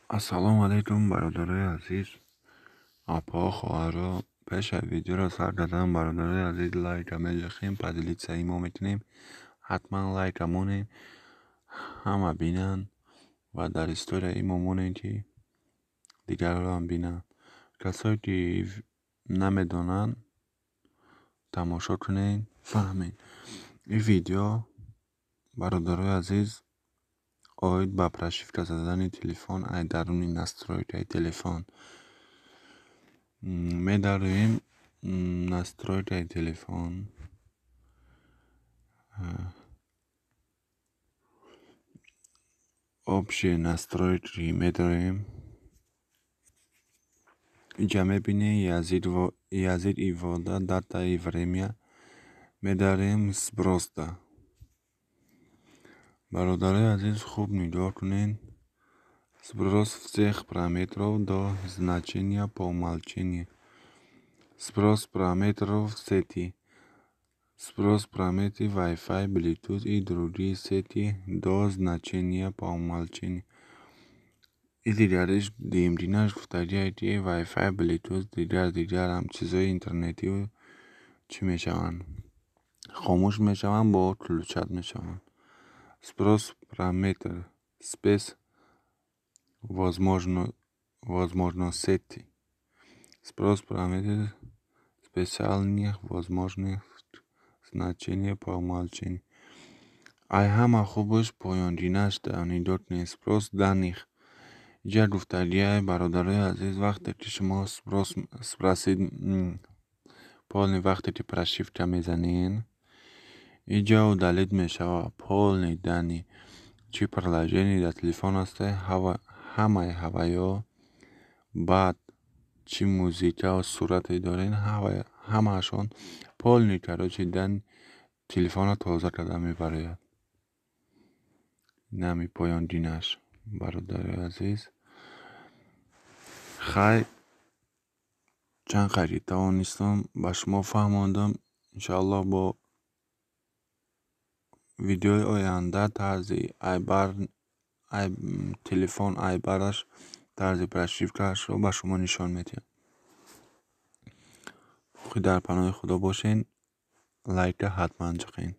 السلام علیکم برادرای عزیز، آپا خواهرا. پیش ویدیو را سر دادم. برادرای عزیز لایک میلخیم پدیلیت سعی ما میتونیم حتما لایک مونین همه بینن و در استوری ایمو مونین که دیگر را هم بینن. کسایی که نمیدونن تماشا کنین فهمین. این ویدیو برادرای عزیز آید با پرشیفت زدن تلفن ای درونی نسترویت ای تلفن می‌داریم. نسترویت ای تلفن option настроить می‌داریم. اینجا می‌بینی yazid и вода data и время می‌داریم спроста. برادرای عزیز خوب نگاه کنین. Спрос всех параметров до значения по умолчанию. Спрос параметров сети. Спрос параметров Wi-Fi, Bluetooth и другие сети до значения по умолчанию. این دیگرش دیمدینش گفتگی ایتی وای فای بلوتوث دیگر هم چیزای اینترنتی و چی میشون خاموش میشون با کلوچت میشون. Спрос параметр спец возможности. Спрос параметр специальных возможных значений по умолчанию. ای همه خوبش پایان دینش دانی دوت نیست. سپروس دانیخ اینجا گفتگیه برادرای عزیز. وقتی که شما سپرسید پالنی وقتی که پرشیفت میزنین اینجا و دلید میشه پالنی دانی چی پرلاجینی در تلفن هسته همه هوایا بعد چی موزیکا و صورتی دارین همه اشان پالنی کرده چی دن تلفن تازه کرده میبرید. نمی پایان دینش برادرای عزیز. خیلی چند خیلی توانستم با شما فهماندم. انشاءالله با ویدیوی آینده طرز تلفن ایبرش طرز پرشیفتش رو با شما نشان میدیم. خود در پناه خدا باشین. لایک حتما چخین.